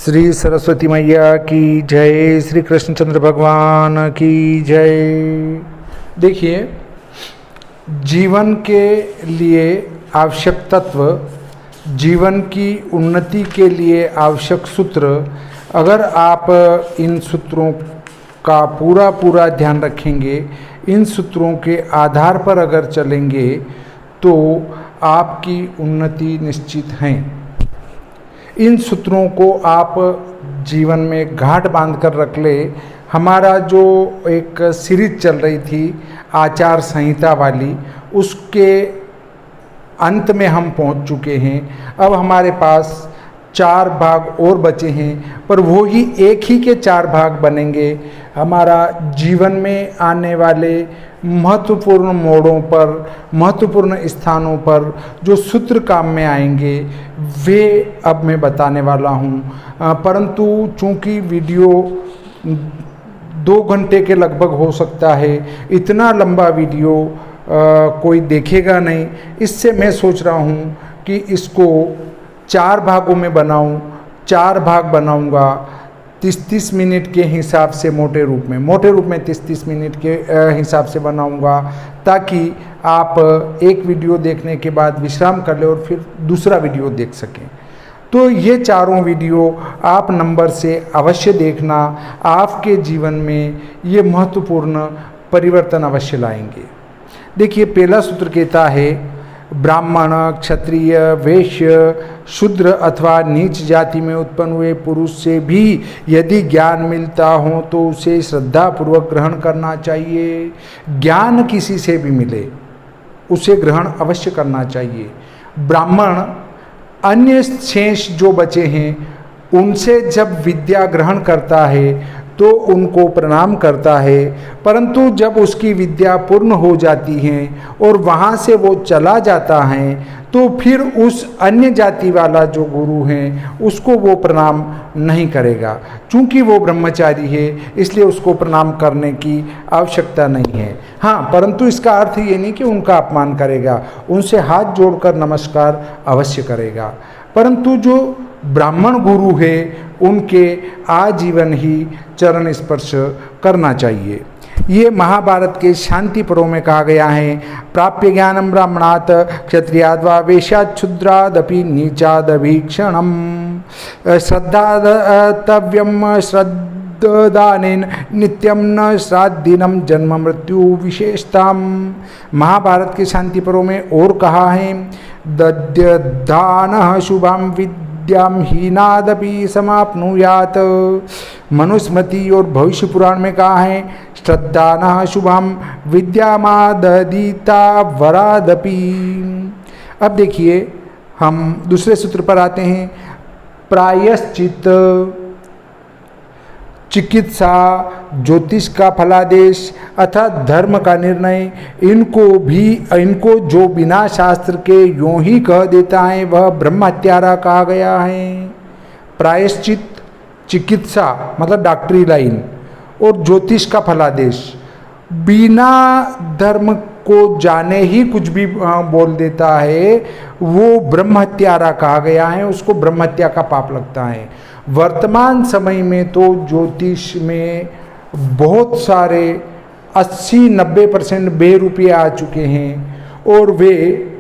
श्री सरस्वती मैया की जय, श्री कृष्णचंद्र भगवान की जय। देखिए, जीवन के लिए आवश्यक तत्व, जीवन की उन्नति के लिए आवश्यक सूत्र, अगर आप इन सूत्रों का पूरा ध्यान रखेंगे, इन सूत्रों के आधार पर अगर चलेंगे तो आपकी उन्नति निश्चित है। इन सूत्रों को आप जीवन में गांठ बांध कर रख ले। हमारा जो एक सीरीज चल रही थी आचार संहिता वाली, उसके अंत में हम पहुंच चुके हैं। अब हमारे पास 4 भाग और बचे हैं, पर वो ही एक ही के 4 भाग बनेंगे। हमारा जीवन में आने वाले महत्वपूर्ण मोड़ों पर, महत्वपूर्ण स्थानों पर जो सूत्र काम में आएंगे वे अब मैं बताने वाला हूँ। परंतु चूँकि वीडियो 2 घंटे के लगभग हो सकता है, इतना लंबा वीडियो कोई देखेगा नहीं। इससे मैं सोच रहा हूँ कि इसको 4 भागों में बनाऊं। 4 भाग बनाऊंगा 30-30 मिनट के हिसाब से, मोटे रूप में 30-30 मिनट के हिसाब से बनाऊंगा, ताकि आप एक वीडियो देखने के बाद विश्राम कर ले और फिर दूसरा वीडियो देख सकें। तो ये चारों वीडियो आप नंबर से अवश्य देखना, आपके जीवन में ये महत्वपूर्ण परिवर्तन अवश्य लाएंगे। देखिए, पहला सूत्र कहता है, ब्राह्मण, क्षत्रिय, वैश्य, शूद्र अथवा नीच जाति में उत्पन्न हुए पुरुष से भी यदि ज्ञान मिलता हो तो उसे श्रद्धापूर्वक ग्रहण करना चाहिए। ज्ञान किसी से भी मिले, उसे ग्रहण अवश्य करना चाहिए। ब्राह्मण अन्य शेष जो बचे हैं उनसे जब विद्या ग्रहण करता है तो उनको प्रणाम करता है, परंतु जब उसकी विद्या पूर्ण हो जाती है और वहाँ से वो चला जाता है तो फिर उस अन्य जाति वाला जो गुरु है उसको वो प्रणाम नहीं करेगा। चूँकि वो ब्रह्मचारी है इसलिए उसको प्रणाम करने की आवश्यकता नहीं है। हाँ, परंतु इसका अर्थ ये नहीं कि उनका अपमान करेगा, उनसे हाथ जोड़कर नमस्कार अवश्य करेगा। परंतु जो ब्राह्मण गुरु है उनके आजीवन ही चरण स्पर्श करना चाहिए। ये महाभारत के शांति पर्व में कहा गया है, प्राप्य ज्ञानम ब्राह्मणात् क्षत्रियाद् वा वैश्यात् शूद्रादपि नीचादभीक्षणम श्रद्धातव्यम श्रद्धानेन नित्यम न श्राद्दिनम जन्म मृत्यु विशेषताम। महाभारत के शांति पर्व में और कहा है, दद्यदानः शुभम विद्याम हीनादपि समाप्नुयात्। मनुस्मृति और भविष्य पुराण में कहा है, श्रद्धानः शुभम विद्यामाददीता वरादपि। अब देखिए, हम दूसरे सूत्र पर आते हैं। प्रायश्चित, चिकित्सा, ज्योतिष का फलादेश अर्थात धर्म का निर्णय, इनको जो बिना शास्त्र के यूं ही कह देता है वह ब्रह्म हत्यारा कहा गया है। प्रायश्चित, चिकित्सा मतलब डॉक्टरी लाइन, और ज्योतिष का फलादेश, बिना धर्म को जाने ही कुछ भी बोल देता है वो ब्रह्म हत्यारा कहा गया है, उसको ब्रह्म हत्या का पाप लगता है। वर्तमान समय में तो ज्योतिष में बहुत सारे 80-90% बेरुपये आ चुके हैं और वे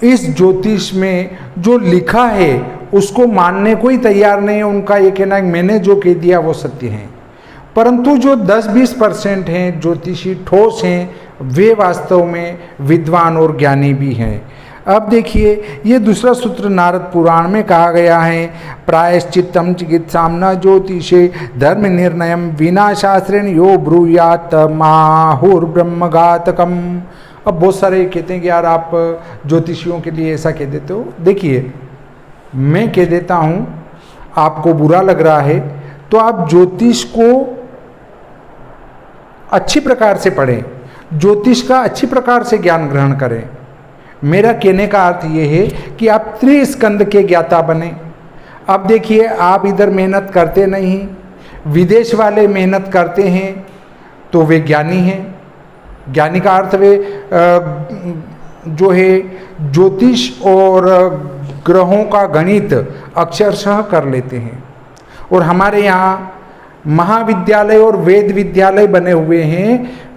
इस ज्योतिष में जो लिखा है उसको मानने को ही तैयार नहीं है। उनका ये कहना है मैंने जो कह दिया वो सत्य है। परंतु जो 10-20% हैं ज्योतिषी ठोस हैं, वे वास्तव में विद्वान और ज्ञानी भी हैं। अब देखिए, ये दूसरा सूत्र नारद पुराण में कहा गया है, प्रायश्चित्तम चिकित्साम न ज्योतिषे धर्म निर्णयम विना शास्त्रेण यो ब्रूयात माहुर्ब्रह्मघातकम। अब बहुत सारे कहते हैं कि यार आप ज्योतिषियों के लिए ऐसा कह देते हो। देखिए, मैं कह देता हूँ, आपको बुरा लग रहा है तो आप ज्योतिष को अच्छी प्रकार से पढ़ें, ज्योतिष का अच्छी प्रकार से ज्ञान ग्रहण करें। मेरा कहने का अर्थ ये है कि आप त्रिस्कंद के ज्ञाता बने। अब देखिए, आप इधर मेहनत करते नहीं, विदेश वाले मेहनत करते हैं तो वे ज्ञानी हैं। ज्ञानी का अर्थ वे जो है ज्योतिष और ग्रहों का गणित अक्षरशः कर लेते हैं। और हमारे यहाँ महाविद्यालय और वेद विद्यालय बने हुए हैं,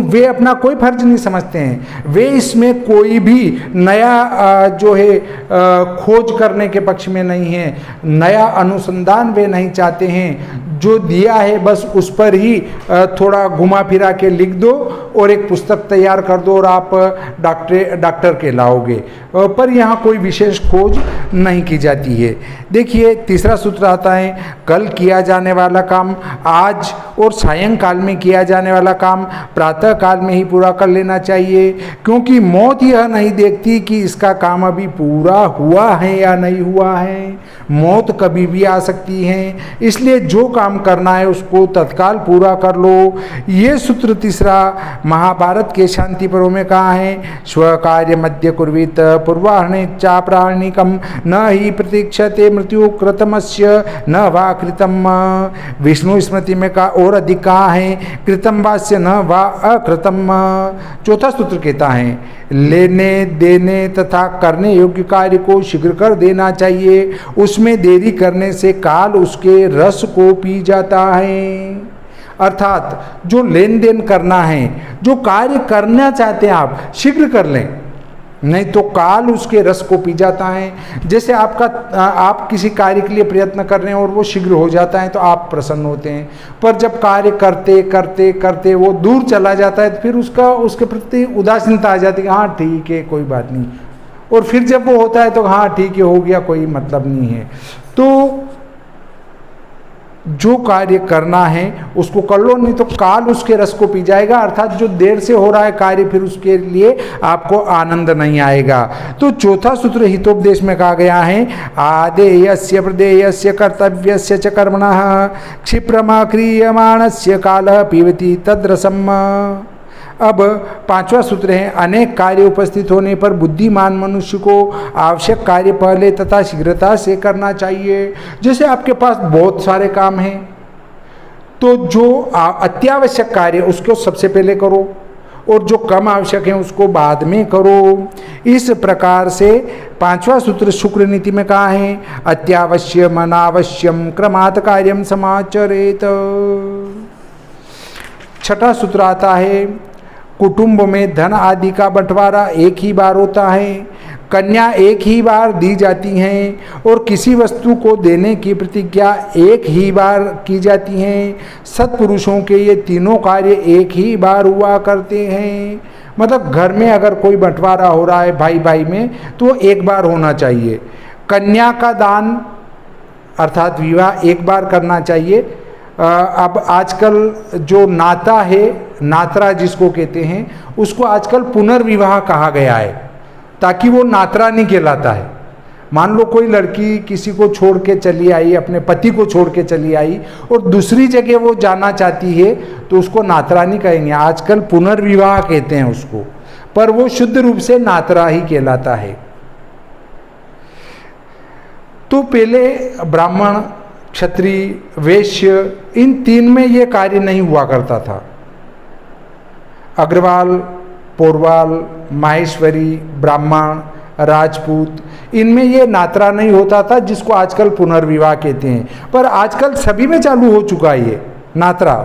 वे अपना कोई फर्ज नहीं समझते हैं। वे इसमें कोई भी नया जो है खोज करने के पक्ष में नहीं है, नया अनुसंधान वे नहीं चाहते हैं। जो दिया है बस उस पर ही थोड़ा घुमा फिरा के लिख दो और एक पुस्तक तैयार कर दो और आप डॉक्टर कहलाओगे, पर यहाँ कोई विशेष खोज नहीं की जाती है। देखिए तीसरा सूत्र आता है, कल किया जाने वाला काम आज और सायंकाल में किया जाने वाला काम प्रातः काल में ही पूरा कर लेना चाहिए, क्योंकि मौत यह नहीं देखती कि इसका काम अभी पूरा हुआ है या नहीं हुआ है। मौत कभी भी आ सकती है, इसलिए जो काम करना है उसको तत्काल पूरा कर लो। ये सूत्र तीसरा महाभारत के शांति पर्व में कहा है, स्वकार्य मध्य कुर्वीत पूर्वाह्ने चाप्राणिकम न ही प्रतीक्षते मृत्यु कृतमस्य न वा कृतम। विष्णु स्मृति में का और अधिक कहा है, कृतम वास्य न वा अकृतम। चौथा सूत्र कहता है, लेने देने तथा करने योग्य कार्य को शीघ्र कर देना चाहिए, उसमें देरी करने से काल उसके रस को पी जाता है। अर्थात जो लेन देन करना है, जो कार्य करना चाहते हैं आप शीघ्र कर लें, नहीं तो काल उसके रस को पी जाता है। जैसे आप किसी कार्य के लिए प्रयत्न कर रहे हैं और वो शीघ्र हो जाता है तो आप प्रसन्न होते हैं, पर जब कार्य करते करते करते वो दूर चला जाता है तो फिर उसके प्रति उदासीनता आ जाती है, हाँ ठीक है कोई बात नहीं, और फिर जब वो होता है तो हाँ ठीक है हो गया कोई मतलब नहीं है। तो जो कार्य करना है उसको कर लो, नहीं तो काल उसके रस को पी जाएगा। अर्थात जो देर से हो रहा है कार्य फिर उसके लिए आपको आनंद नहीं आएगा। तो चौथा सूत्र हितोपदेश में कहा गया है, आदेयस्य प्रदेयस्य कर्तव्यस्य च कर्मणः क्षिप्रमा क्रियमाणस्य कालः पीबति तद्रसम्। अब पांचवा सूत्र है, अनेक कार्य उपस्थित होने पर बुद्धिमान मनुष्य को आवश्यक कार्य पहले तथा शीघ्रता से करना चाहिए। जैसे आपके पास बहुत सारे काम हैं तो जो अत्यावश्यक कार्य उसको सबसे पहले करो और जो कम आवश्यक है उसको बाद में करो। इस प्रकार से पांचवा सूत्र शुक्र नीति में कहा है, अत्यावश्यम अनावश्यम क्रमात् कार्यम समाचरेत। छठा सूत्र आता है, कुटुंब में धन आदि का बंटवारा एक ही बार होता है, कन्या एक ही बार दी जाती हैं और किसी वस्तु को देने की प्रतिज्ञा एक ही बार की जाती है। सत्पुरुषों के ये तीनों कार्य एक ही बार हुआ करते हैं। मतलब घर में अगर कोई बंटवारा हो रहा है भाई भाई में तो एक बार होना चाहिए। कन्या का दान अर्थात विवाह एक बार करना चाहिए। अब आजकल जो नाता है, नातरा जिसको कहते हैं, उसको आजकल पुनर्विवाह कहा गया है ताकि वो नातरा नहीं कहलाता है। मान लो कोई लड़की किसी को छोड़ के चली आई, अपने पति को छोड़ के चली आई और दूसरी जगह वो जाना चाहती है तो उसको नातरा नहीं कहेंगे, आजकल पुनर्विवाह कहते हैं उसको, पर वो शुद्ध रूप से नातरा ही कहलाता है। तो पहले ब्राह्मण, क्षत्रिय, वैश्य, इन तीन में ये कार्य नहीं हुआ करता था। अग्रवाल, पौरवाल, माहेश्वरी, ब्राह्मण, राजपूत, इनमें ये नातरा नहीं होता था जिसको आजकल पुनर्विवाह कहते हैं, पर आजकल सभी में चालू हो चुका है ये नातरा।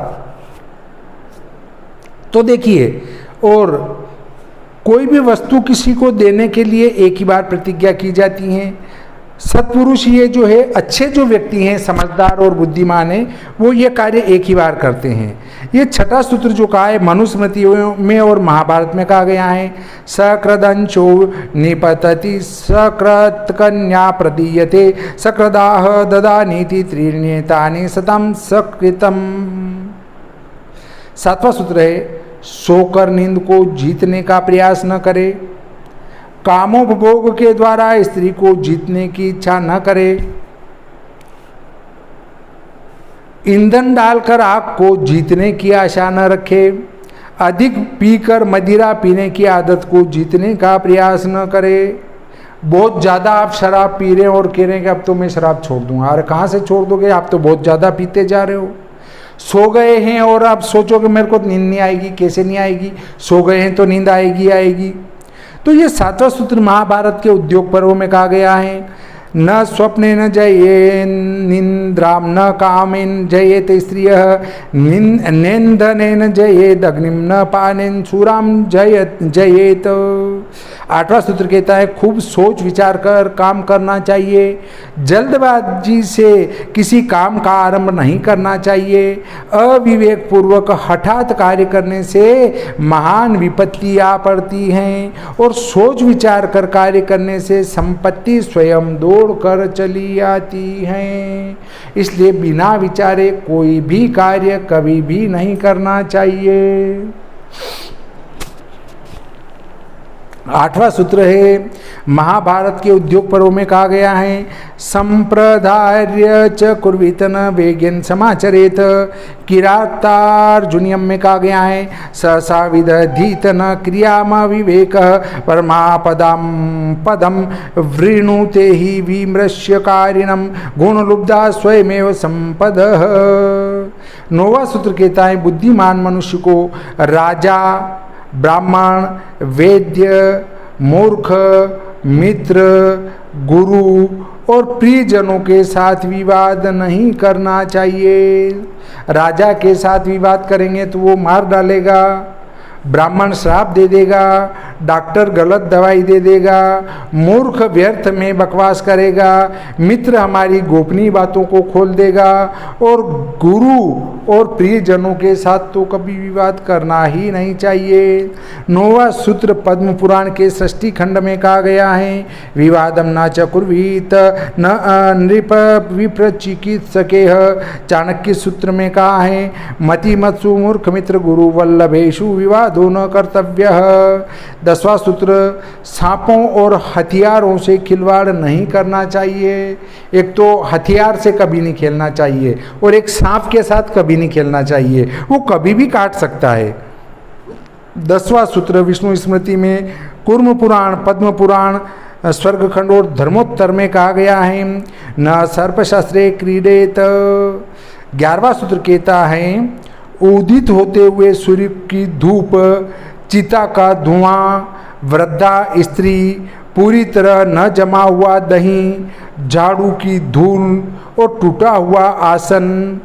तो देखिए, और कोई भी वस्तु किसी को देने के लिए एक ही बार प्रतिज्ञा की जाती है। सत्पुरुष ये जो है, अच्छे जो व्यक्ति हैं, समझदार और बुद्धिमान हैं, वो ये कार्य एक ही बार करते हैं। ये छठा सूत्र जो कहा है मनुस्मृतियों में और महाभारत में कहा गया है, सकृदंशो निपतति सकृत कन्या प्रदीयते सकृदाह ददानीति त्रीण्येतानि सतम सकृतम। सातवां सूत्र है, सोकर नींद को जीतने का प्रयास न करे, कामोपभोग के द्वारा स्त्री को जीतने की इच्छा न करे, ईंधन डालकर आग को जीतने की आशा न रखे, अधिक पीकर मदिरा पीने की आदत को जीतने का प्रयास न करे। बहुत ज़्यादा आप शराब पी रहे हैं और कह रहे हैं कि अब तो मैं शराब छोड़ दूंगा। अरे कहाँ से छोड़ दोगे, आप तो बहुत ज़्यादा पीते जा रहे हो। सो गए हैं और आप सोचोगे मेरे को नींद नहीं आएगी, कैसे नहीं आएगी, सो गए हैं तो नींद आएगी आएगी। तो ये 7वां सूत्र महाभारत के उद्योग पर्व में कहा गया है। न स्वप्ने न जये निंद्राम न कामेन जयेत स्त्रियः नेन्दनेन जयेद अग्निम न पानेन शूराम जयेत। 8वां सूत्र कहता है खूब सोच विचार कर काम करना चाहिए, जल्दबाजी से किसी काम का आरंभ नहीं करना चाहिए। अविवेक पूर्वक हठात कार्य करने से महान विपत्ति आ पड़ती हैं और सोच विचार कर कार्य करने से संपत्ति स्वयं दौड़ कर चली आती हैं। इसलिए बिना विचारे कोई भी कार्य कभी भी नहीं करना चाहिए। 8वां सूत्र है महाभारत के उद्योग पर्व में कहा गया है संप्रदार्य च कुर्वीत न वेगेन समाचरेत। किरातार्जुनियम में कहा गया है सहसा विदधीत न क्रियाम विवेक परमापदम पदम वृणुते ही विमृश्य कारिणम गुणलुब्धा स्वयमेव संपद। 9वां सूत्र कहता है बुद्धिमान मनुष्य को राजा, ब्राह्मण, वैद्य, मूर्ख, मित्र, गुरु और प्रियजनों के साथ विवाद नहीं करना चाहिए। राजा के साथ विवाद करेंगे तो वो मार डालेगा, ब्राह्मण श्राप दे देगा, डॉक्टर गलत दवाई दे देगा, मूर्ख व्यर्थ में बकवास करेगा, मित्र हमारी गोपनीय बातों को खोल देगा और गुरु और प्रियजनों के साथ तो कभी विवाद करना ही नहीं चाहिए। 9वां सूत्र पद्म पुराण के सृष्टि खंड में कहा गया है विवादम न च कुर्वीत न नृप विप्रचिकित्सकेह। चाणक्य सूत्र में कहा है मति मत्सु मूर्ख मित्र गुरु वल्लभेशु विवाद दोनों कर्तव्य। 10वां सूत्र सांपों और हथियारों से खिलवाड़ नहीं करना चाहिए। एक तो हथियार से कभी नहीं खेलना चाहिए और एक सांप के साथ कभी नहीं खेलना चाहिए, वो कभी भी काट सकता है। 10वां सूत्र विष्णु स्मृति में कूर्म पुराण, पद्म पुराण, स्वर्ग खंड और धर्मोत्तर में कहा गया है न सर्पशास्त्रे क्रीडेत। 11वां सूत्र कहता है उदित होते हुए सूर्य की धूप, चिता का धुआं, वृद्धा स्त्री, पूरी तरह न जमा हुआ दही, झाड़ू की धूल और टूटा हुआ आसन,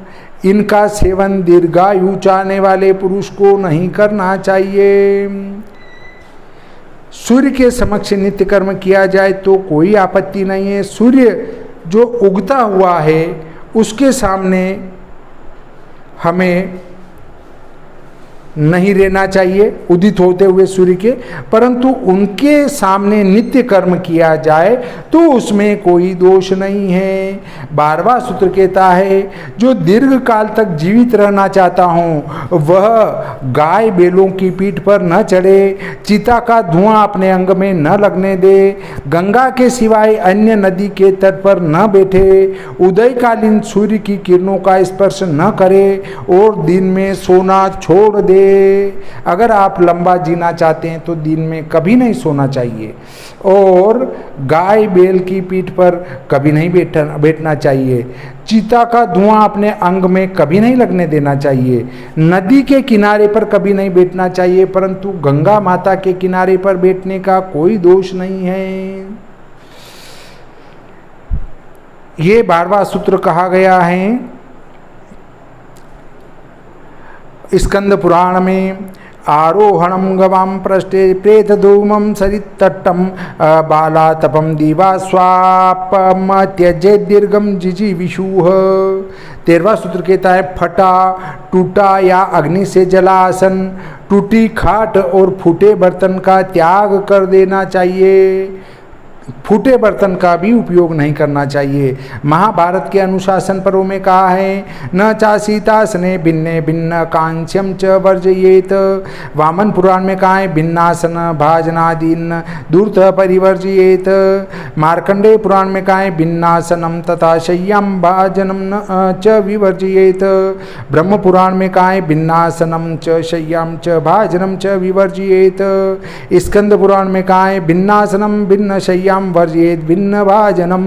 इनका सेवन दीर्घायु चाहने वाले पुरुष को नहीं करना चाहिए। सूर्य के समक्ष नित्य कर्म किया जाए तो कोई आपत्ति नहीं है। सूर्य जो उगता हुआ है उसके सामने हमें नहीं रहना चाहिए, उदित होते हुए सूर्य के, परंतु उनके सामने नित्य कर्म किया जाए तो उसमें कोई दोष नहीं है। 12वां सूत्र कहता है जो दीर्घ काल तक जीवित रहना चाहता हूँ वह गाय बैलों की पीठ पर न चढ़े, चिता का धुआं अपने अंग में न लगने दे, गंगा के सिवाय अन्य नदी के तट पर न बैठे, उदयकालीन सूर्य की किरणों का स्पर्श न करे और दिन में सोना छोड़ दे। अगर आप लंबा जीना चाहते हैं तो दिन में कभी नहीं सोना चाहिए और गाय बैल की पीठ पर कभी नहीं बैठना चाहिए, चिता का धुआं अपने अंग में कभी नहीं लगने देना चाहिए, नदी के किनारे पर कभी नहीं बैठना चाहिए, परंतु गंगा माता के किनारे पर बैठने का कोई दोष नहीं है। ये 12वां सूत्र कहा गया है स्कंद पुराण में आरोहणम गवाम पृष्ठे प्रेत धूमम सरितट्टम बाला तपम दीवा स्वापम त्यजे दीर्घम जिजी विषुह। 13वां सूत्र कहता है फटा, टूटा या अग्नि से जला आसन, टूटी खाट और फूटे बर्तन का त्याग कर देना चाहिए। फूटे बर्तन का भी उपयोग नहीं करना चाहिए। महाभारत के अनुशासन पर्व में कहा है न चासीतासने भिन्ने भिन्न कांस्यम च वर्जयेत। वामन पुराण में कहा है भिन्नासन भाजनादीन दूरत परिवर्जयेत। मार्कंडेय पुराण में कहा है भिन्नासनम तथा शय्याम भाजनम च विवर्जयेत। ब्रह्म पुराण में कहा है भिन्नासनम च शय्याम च भाजनम च विवर्जयेत। स्कंद पुराण में कहा है भिन्नासनम भिन्न शय्याम प्रवेशम वर्जेत भिन्न भाजनम।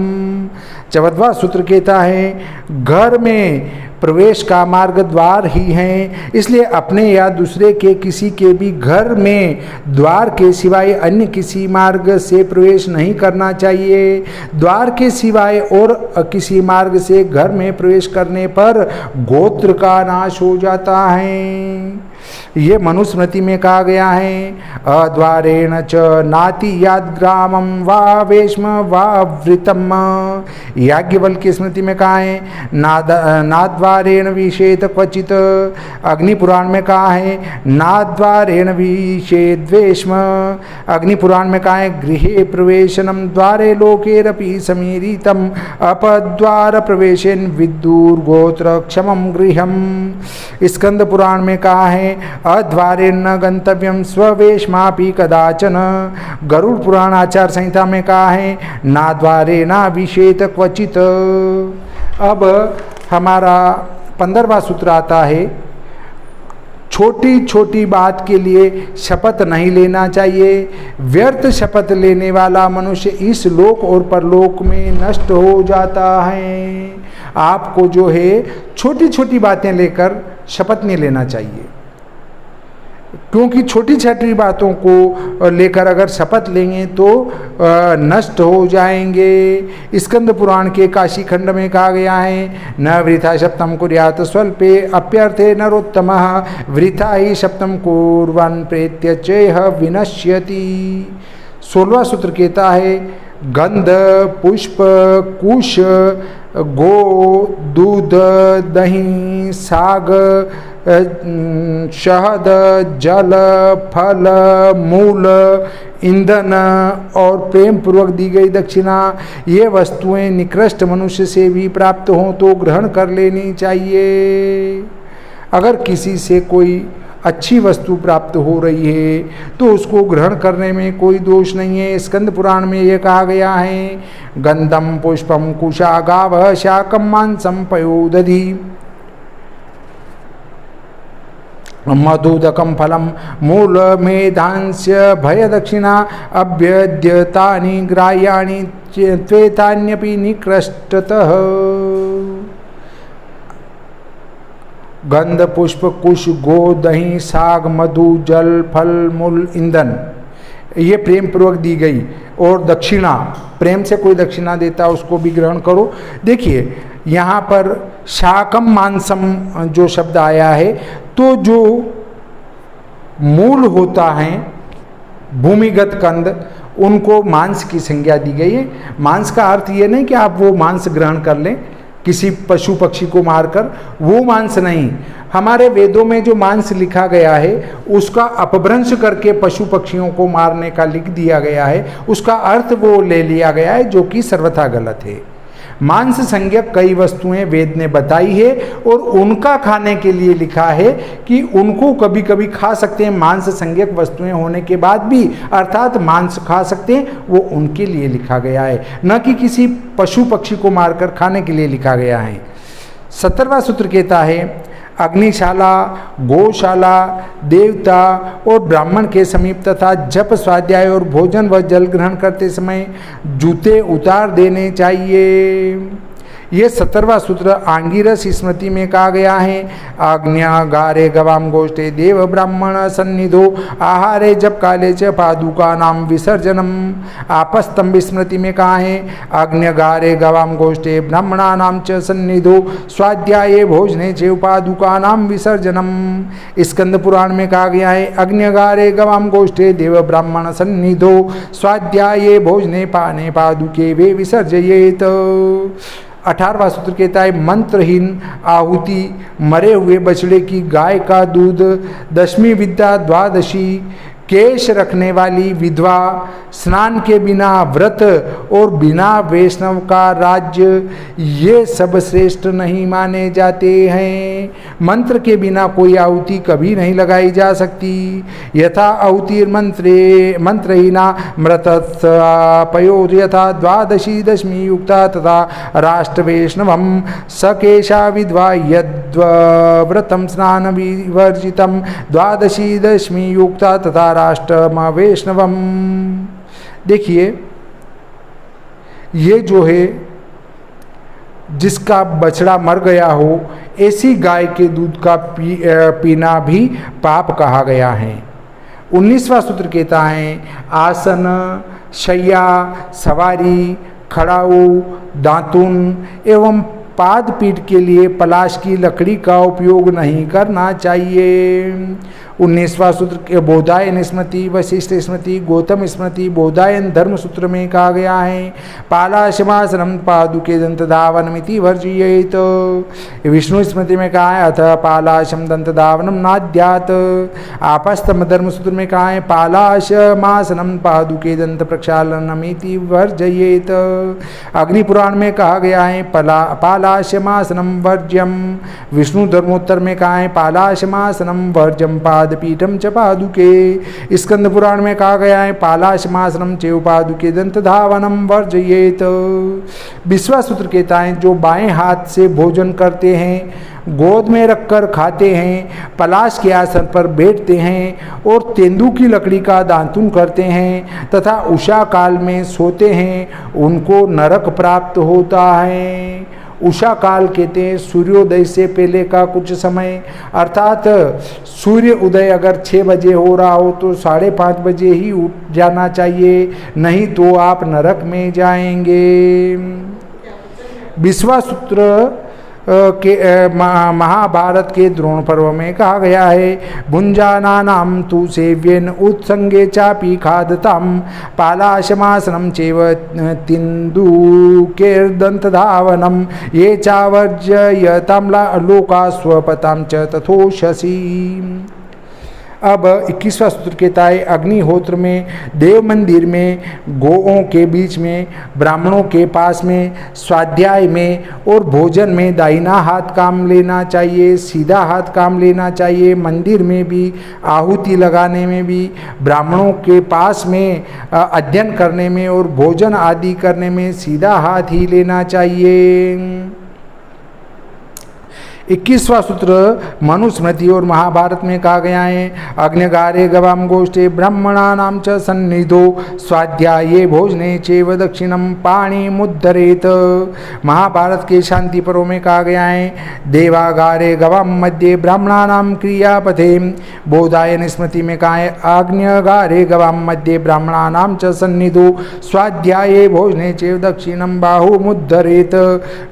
14वां सूत्र कहता है घर में प्रवेश का मार्ग द्वार ही है, इसलिए अपने या दूसरे के किसी के भी घर में द्वार के सिवाय अन्य किसी मार्ग से प्रवेश नहीं करना चाहिए। द्वार के सिवाय और किसी मार्ग से घर में प्रवेश करने पर गोत्र का नाश हो जाता है। ये मनुस्मृति में कहा गया है। अद्वारेण च नाति याद ग्रामम वा वेश्म वा वृतम। याज्ञवल्क्य की स्मृति में कहा है नाद्वारेण विषेत क्वचित। अग्नि पुराण में कहा है नाद्वारेण विषेद वेश्म। अग्नि पुराण में कहा है गृहे प्रवेशनम द्वारे लोकेरपि समीरितम अपद्वार प्रवेशेन विदुर गोत्र क्षमम गृहम। स्कंद पुराण में कहा है अद्वारेण न गंतव्यम स्ववेशमापि कदाचन। गरुड़ पुराण आचार संहिता में कहा है नाद्वारे न विषेत क्वचित। अब हमारा 15वां सूत्र आता है छोटी छोटी बात के लिए शपथ नहीं लेना चाहिए। व्यर्थ शपथ लेने वाला मनुष्य इस लोक और परलोक में नष्ट हो जाता है। आपको जो है छोटी छोटी बातें लेकर शपथ नहीं लेना चाहिए, क्योंकि छोटी छोटी बातों को लेकर अगर शपथ लेंगे तो नष्ट हो जाएंगे। स्कंद पुराण के काशी खंड में कहा गया है न वृथा शब्दम कुर्यात स्वल्पे अप्यर्थे नरोत्तमः वृथा ही शब्दम कुर्वन् प्रेत्यचेह विनश्यति। 16वां सूत्र कहता है गंध पुष्प कुश गो दूध दही साग शहद जल फल मूल ईंधन और प्रेम पूर्वक दी गई दक्षिणा, ये वस्तुएं निकृष्ट मनुष्य से भी प्राप्त हों तो ग्रहण कर लेनी चाहिए। अगर किसी से कोई अच्छी वस्तु प्राप्त हो रही है तो उसको ग्रहण करने में कोई दोष नहीं है। स्कंद पुराण में यह कहा गया है गंधम पुष्पम कुशा गाव शाकम मांसम पयोदधि मधुदकम फलम मूल मेधांस्य भय दक्षिणा अभ्यद्यतानि ग्राह्याणि त्वेतान्यपि निकृष्टतः। गंध पुष्प कुश गो दही साग मधु जल फल मूल ईंधन, ये प्रेम पूर्वक दी गई। और दक्षिणा, प्रेम से कोई दक्षिणा देता उसको भी ग्रहण करो। देखिए यहाँ पर शाकम मांसम जो शब्द आया है तो जो मूल होता है भूमिगत कंद उनको मांस की संज्ञा दी गई है। मांस का अर्थ ये नहीं कि आप वो मांस ग्रहण कर लें किसी पशु पक्षी को मारकर, वो मांस नहीं। हमारे वेदों में जो मांस लिखा गया है उसका अपभ्रंश करके पशु पक्षियों को मारने का लिख दिया गया है, उसका अर्थ वो ले लिया गया है जो कि सर्वथा गलत है। मांस संज्ञक कई वस्तुएं वेद ने बताई है और उनका खाने के लिए लिखा है कि उनको कभी कभी खा सकते हैं। मांस संज्ञक वस्तुएं होने के बाद भी अर्थात मांस खा सकते हैं, वो उनके लिए लिखा गया है, न कि किसी पशु पक्षी को मारकर खाने के लिए लिखा गया है। 17वां सूत्र कहता है अग्निशाला गौशाला देवता और ब्राह्मण के समीप तथा जप स्वाध्याय और भोजन व जल ग्रहण करते समय जूते उतार देने चाहिए। ये 17वां सूत्र आंगिरस स्मृति में कहा गया है आज्ञागारे गवाम गोष्ठे देव ब्राह्मण सन्निधो आहारे जप काले च पादुका नाम विसर्जनम। आपस्तंभ स्मृति में कहा है आज्ञागारे गवाम गोष्ठे ब्राह्मणा नाम च सन्निधो स्वाध्याये भोजने च उपादुका नाम विसर्जनम। स्कंद पुराण में कहा गया है अग्निगारे गवाम गोष्ठे देव ब्राह्मण सन्निधो स्वाध्याये भोजने पाने पादुके वे विसर्जयेत। 18वां सूत्र कहता है मंत्रहीन आहुति मरे हुए बछड़े की गाय का दूध, दशमी विद्या द्वादशी, केश रखने वाली विधवा, स्नान के बिना व्रत और बिना वैष्णव का राज्य, ये सब श्रेष्ठ नहीं माने जाते हैं। मंत्र के बिना कोई आहुति कभी नहीं लगाई जा सकती। यथा आहुतिर मंत्रहीना मृतपयोर यथा द्वादशी दशमी युक्ता तथा राष्ट्र वैष्णवम सकेशा विधवा यद्व्रतम स्नान विवर्जितम द्वादशी दशमी युक्ता तथा राष्ट्र वैष्णवम। देखिए ये जो है जिसका बछड़ा मर गया हो, ऐसी गाय के दूध का पीना भी पाप कहा गया है। 19वां सूत्र कहता है आसन, शैया, सवारी, खड़ाऊ, दातुन एवं पाद पीठ के लिए पलाश की लकड़ी का उपयोग नहीं करना चाहिए। 19वां सूत्र के बोधायन स्मृति, वशिष्ठ स्मृति, गौतम स्मृति, बोधायन धर्म सूत्र में कहा गया है पालाशमासनम पादुके दंत धावनमिति वर्जयेत। विष्णु स्मृति में कहा है अथ पालाशम दंत धावनम नाद्यात। आपस्तम धर्म सूत्र में कहा है पालाशमासनम पादुके दंत प्रक्षालनमिति वर्जयेत। अग्नि पुराण में कहा गया है पालाशमासनम वर्ज्यम। विष्णु धर्मोत्तर में कहा है पालाशमासनम वर्ज्यम पादपीठम च पादुके। स्कंद पुराण में कहा गया है पालाशमासनम चैव पादुके दंत धावनम वर्जयेत। 20वां सूत्र कहता है जो बाएं हाथ से भोजन करते हैं, गोद में रखकर खाते हैं, पलाश के आसन पर बैठते हैं और तेंदू की लकड़ी का दातुन करते हैं तथा उषा काल में सोते हैं, उनको नरक प्राप्त होता है। उषा काल कहते हैं सूर्योदय से पहले का कुछ समय, अर्थात सूर्य उदय अगर 6 बजे हो रहा हो तो 5:30 बजे ही उठ जाना चाहिए, नहीं तो आप नरक में जाएंगे। 20वां सूत्र के महाभारत के द्रोण पर्व में कहा गया है भुंजानानाम तु सेव्येन उत्संगे चापि खादताम पालाशमासनम चैव तिन्दुकेर्दंत धावनम ये चावर्जयताम लोका स्वपताम च तथोषसी। अब 21वां सूत्र कहता है अग्निहोत्र में, देव मंदिर में, गोओं के बीच में, ब्राह्मणों के पास में, स्वाध्याय में और भोजन में दाहिना हाथ काम लेना चाहिए, सीधा हाथ काम लेना चाहिए। मंदिर में भी, आहुति लगाने में भी, ब्राह्मणों के पास में अध्ययन करने में और भोजन आदि करने में सीधा हाथ ही लेना चाहिए। 21वां सूत्र मनुस्मृति और महाभारत में कहा गया है अग्निगारे गवाम गोष्ठे ब्राह्मणानाम च सन्निधो स्वाध्याये भोजने चैव दक्षिणम पाणि मुद्धरेत। महाभारत के शांति पर्व में कहा गया है देवागारे गवाम मध्ये ब्राह्मणानाम क्रियापथे। बोधायन स्मृति में कहा है आग्नेयगारे गवाम मध्ये ब्राह्मणानाम च सन्निधो स्वाध्याये भोजने चैव दक्षिणम बाहु मुद्धरेत।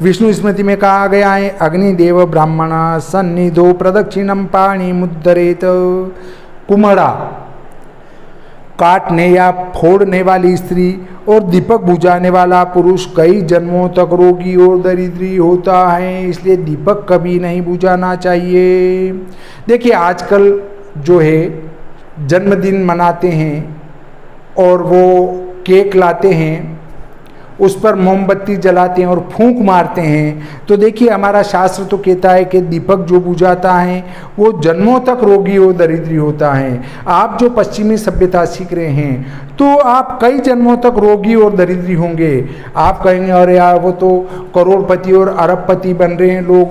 विष्णु स्मृति में कहा गया है अग्निदेव ब्राह्मण सन्निधो प्रदक्षिणम पाणि मुद्धरेत। कुम्हड़ा, काटने या फोड़ने वाली स्त्री और दीपक बुझाने वाला पुरुष कई जन्मों तक रोगी और दरिद्री होता है, इसलिए दीपक कभी नहीं बुझाना चाहिए। देखिए आजकल जो है जन्मदिन मनाते हैं और वो केक लाते हैं, उस पर मोमबत्ती जलाते हैं और फूंक मारते हैं। तो देखिए हमारा शास्त्र तो कहता है कि दीपक जो बुझाता है वो जन्मों तक रोगी और दरिद्री होता है। आप जो पश्चिमी सभ्यता सीख रहे हैं तो आप कई जन्मों तक रोगी और दरिद्री होंगे। आप कहेंगे अरे यार वो तो करोड़पति और अरबपति बन रहे हैं लोग,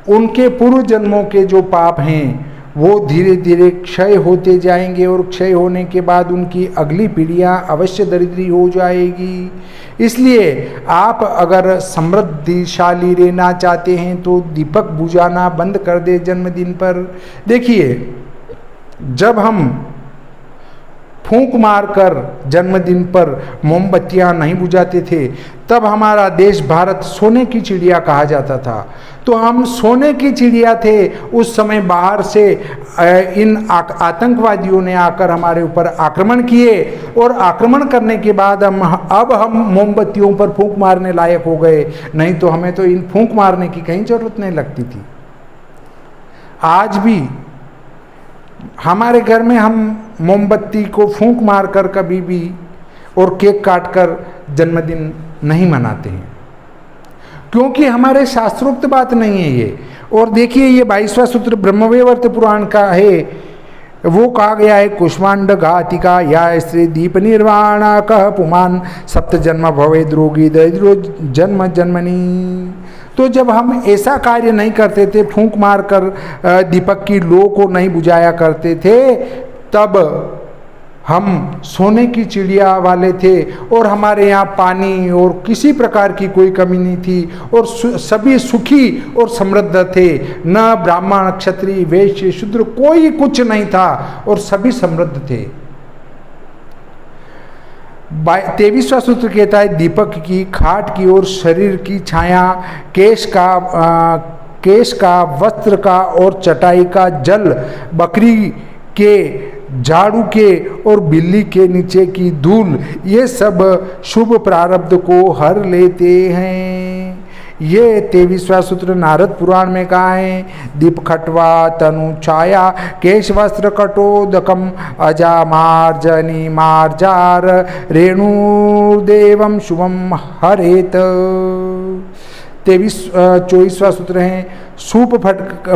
उनके पूर्व जन्मों के जो पाप हैं वो धीरे धीरे क्षय होते जाएंगे और क्षय होने के बाद उनकी अगली पीढ़ियां अवश्य दरिद्री हो जाएगी। इसलिए आप अगर समृद्धिशाली रहना चाहते हैं तो दीपक बुझाना बंद कर दे जन्मदिन पर। देखिए जब हम फूंक मारकर जन्मदिन पर मोमबत्तियां नहीं बुझाते थे तब हमारा देश भारत सोने की चिड़िया कहा जाता था। तो हम सोने की चिड़िया थे। उस समय बाहर से इन आतंकवादियों ने आकर हमारे ऊपर आक्रमण किए और आक्रमण करने के बाद अब हम मोमबत्तियों पर फूंक मारने लायक हो गए, नहीं तो हमें तो इन फूंक मारने की कहीं जरूरत नहीं लगती थी। आज भी हमारे घर में हम मोमबत्ती को फूंक मारकर कभी भी और केक काटकर जन्मदिन नहीं मनाते हैं, क्योंकि हमारे शास्त्रोक्त बात नहीं है ये। और देखिए ये 22वां सूत्र ब्रह्मवैवर्त पुराण का है, वो कहा गया है कुष्मांड घातिका या स्त्री दीप निर्वाण कह पुमान सप्त जन्म भवे द्रोगी दरिद्रो जन्म जन्मनी। तो जब हम ऐसा कार्य नहीं करते थे, फूंक मारकर दीपक की लो को नहीं बुझाया करते थे, तब हम सोने की चिड़िया वाले थे और हमारे यहाँ पानी और किसी प्रकार की कोई कमी नहीं थी और सभी सुखी और समृद्ध थे। न ब्राह्मण क्षत्रिय वैश्य शूद्र कोई कुछ नहीं था और सभी समृद्ध थे। 23वां सूत्र कहता है दीपक की, खाट की और शरीर की छाया, केश का, वस्त्र का और चटाई का, जल, बकरी के, झाड़ू के और बिल्ली के नीचे की धूल, ये सब शुभ प्रारब्ध को हर लेते हैं। ये 23वां सूत्र नारद पुराण में कहा है। दीप खटवा तनु छाया, केश वस्त्र कटोदकम, अजा मार्जनी मार्जार, रेणुदेवम शुभम हरेत। 24वां सूत्र है सूप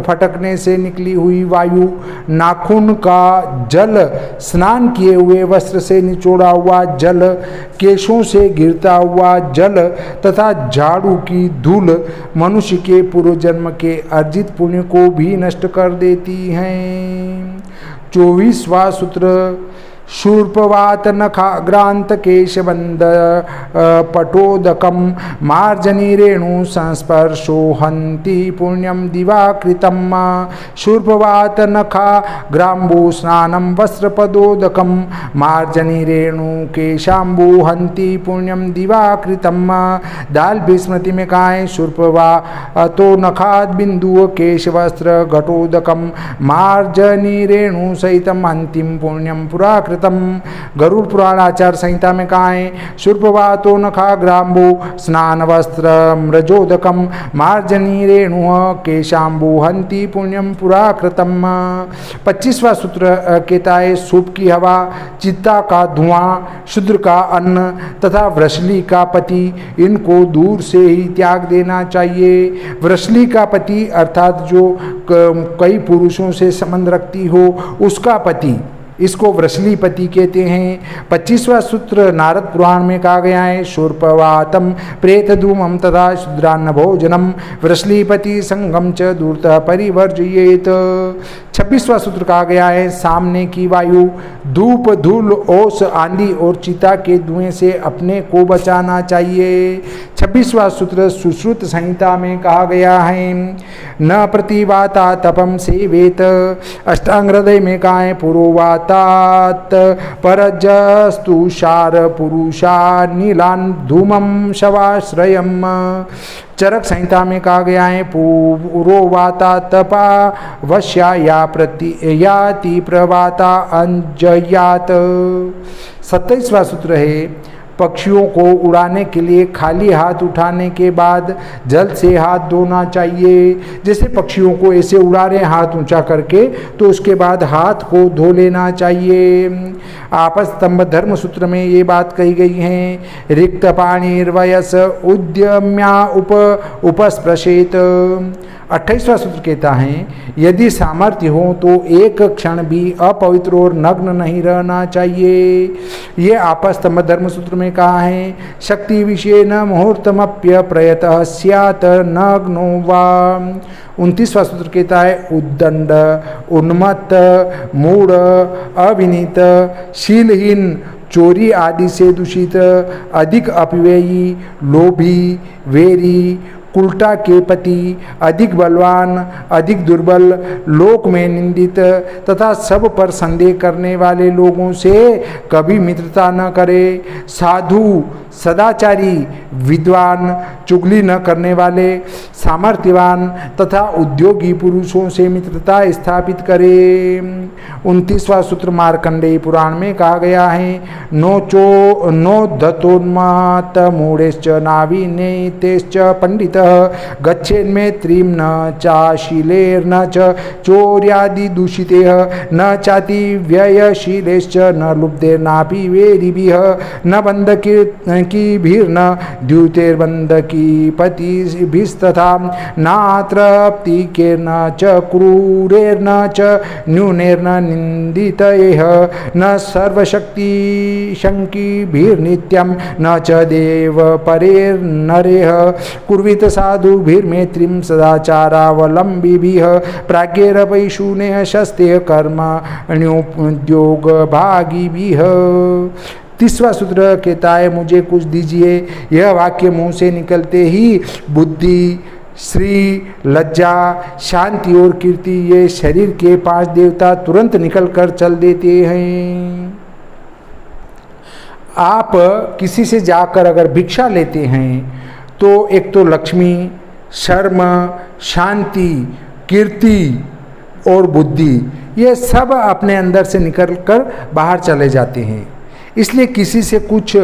फटकने से निकली हुई वायु, नाखून का जल, स्नान किए हुए वस्त्र से निचोड़ा हुआ जल, केशों से गिरता हुआ जल तथा झाड़ू की धूल मनुष्य के पूर्व जन्म के अर्जित पुण्य को भी नष्ट कर देती हैं। 24वां सूत्र शूर्पवात नखाग्रांत केशबंद पटोदकम, मार्जनी रेणु संस्पर्शो हंति पुण्यम दिवाकृतम, शूर्पवात नखाग्रांबु स्नानम वस्त्रपदोदकम, मार्जनी रेणु केशांबु हंति पुण्यम दिवाकृतम। दाल स्मृति में कहा है शूर्पवा तो नखाद बिंदु केश वस्त्र घटोदकम, मार्जनी रेणु सहितम अंतिम पुण्यम पुराकृत। गरुड़ पुराण आचार संहिता में कहा है शूर्पवातो नखाग्रांबु स्नान वस्त्र मृजोदकम, मार्जनी रेणु केशांबु हंति पुण्यम पुराकृतम। 25वां सूत्र कहता है सूप की हवा, चित्ता का धुआं, शूद्र का अन्न तथा वृषली का पति, इनको दूर से ही त्याग देना चाहिए। वृषली का पति अर्थात जो कई पुरुषों से संबंध रखती हो उसका पति, इसको वृषलीपति कहते हैं। 25वां सूत्र नारद पुराण में कहा गया है शूर्पवातम प्रेत धूमम तथा शूद्रान्न भोजनम, वृषलीपति संगम च दूरतः परिवर्जयेत। 26वां सूत्र कहा गया है सामने की वायु, धूप, धूल, ओस, आंधी और चिता के धुएं से अपने को बचाना चाहिए। 26वां सूत्र सुश्रुत संहिता में कहा गया है न प्रतिवाता तपम सेवेत। अष्टांग हृदय में कहा है पुरोवातात परजस्तुषार पुरुषा नीलान धूमम शवाश्रयम। चरक संहिता में कहा गया है पुरोवाता तपा वश्या या याति प्रवाता अंजयात। 27वां सूत्र है पक्षियों को उड़ाने के लिए खाली हाथ उठाने के बाद जल से हाथ धोना चाहिए। जैसे पक्षियों को ऐसे उड़ा रहे हाथ ऊंचा करके तो उसके बाद हाथ को धो लेना चाहिए। आपस्तंभ धर्म सूत्र में ये बात कही गई है रिक्त पाणिर्वयस उद्यम्या उपस्पृशेत। 28वां सूत्र कहता है यदि सामर्थ्य हो तो एक क्षण भी अपवित्र और नग्न नहीं रहना चाहिए। ये आपस्तंभ धर्म सूत्र में कहा है शक्ति विषय न मुहूर्तमप्य प्रयतः स्यात् नग्नो वा। 29वां सूत्र कहता है उद्दंड, उन्मत्त, मूढ़, अविनीत, शीलहीन, चोरी आदि से दूषित, अधिक अपव्ययी, लोभी, वेरी, उल्टा के पति, अधिक बलवान, अधिक दुर्बल, लोक में निंदित तथा सब पर संदेह करने वाले लोगों से कभी मित्रता न करे। साधु, सदाचारी, विद्वान, चुगली न करने वाले, सामर्थ्यवान तथा उद्योगी पुरुषों से मित्रता स्थापित करे। 29वां सूत्र मार्कंडेय पुराण में कहा गया है नोद्धतोन्मात मूढ़ेश्च नाविनेतेश्च पंडित गच्छेन्मैत्रीं न चाशीलेर्न च चौर्यादि दूषिते न चाति व्ययशीलेश्च न लुब्धेर्नापि वेरिभिः न बन्धकी भीर्न द्यूतेर्बन्धकी पतिभिस्तथा नातृप्तिकेर्न च क्रूरेर्न च न्यूनेर्न निन्दितैः न सर्वशक्तिशङ्किभिर्नित्यं न च देवपरेर्नरेः कुर्वीत साधुभिर्मैत्रीं सदाचारावलम्बिभिः प्राज्ञैरपैशून्यः शस्तेः कर्मण्योद्योगभागिभिः। 30वां सूत्र कहता है, मुझे कुछ दीजिए। यह वाक्य मुंह से निकलते ही बुद्धि, श्री, लज्जा, शांति और कीर्ति, ये शरीर के 5 देवता तुरंत निकलकर चल देते हैं। आप किसी से जाकर अगर भिक्षा लेते हैं तो एक तो लक्ष्मी, शर्म, शांति, कीर्ति और बुद्धि, ये सब अपने अंदर से निकलकर बाहर चले जाते हैं। इसलिए किसी से कुछ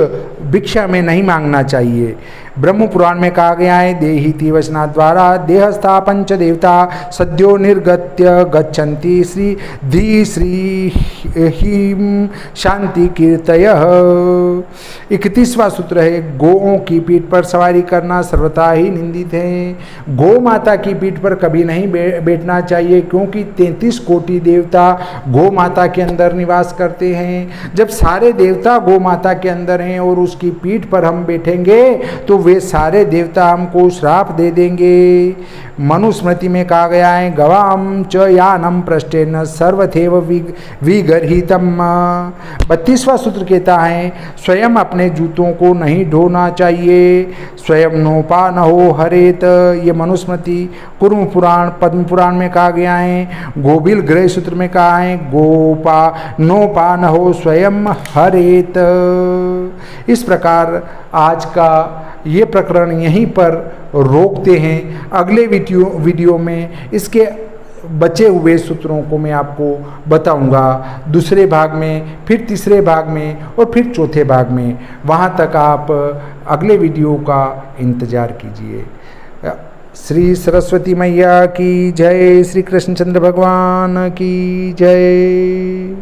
भिक्षा में नहीं मांगना चाहिए। ब्रह्म पुराण में कहा गया है, देहीति वचना द्वारा देहस्था पंच देवता सद्यो निर्गत्य गच्छन्ति श्री धी श्री हीम शांति कीर्तयः। 31वां सूत्र है, गोओं की पीठ पर सवारी करना सर्वथा ही निंदित है। गौ माता की पीठ पर कभी नहीं बैठना चाहिए, क्योंकि 33 कोटि देवता गौ माता के अंदर निवास करते हैं। जब सारे देवता गौ माता के अंदर हैं और उसकी पीठ पर हम बैठेंगे तो वे सारे देवता हमको श्राप दे देंगे। मनुस्मृति में कहा गया है, गवाम च यानम पृष्ठेन सर्वथैव विगर्हितम। 32वां सूत्र कहता है, स्वयं अपने जूतों को नहीं ढोना चाहिए। स्वयं नोपा न हो हरेत, ये मनुस्मृति। कुर्म पुराण, पद्म पुराण में कहा गया है। गोबिल गृह सूत्र में कहा है, गोपा नोपा न हो स्वयं हरेत। इस प्रकार आज का ये प्रकरण यहीं पर रोकते हैं। अगले वीडियो में इसके बचे हुए सूत्रों को मैं आपको बताऊंगा, दूसरे भाग में, फिर तीसरे भाग में और फिर चौथे भाग में। वहाँ तक आप अगले वीडियो का इंतज़ार कीजिए। श्री सरस्वती मैया की जय, श्री कृष्णचंद्र भगवान की जय।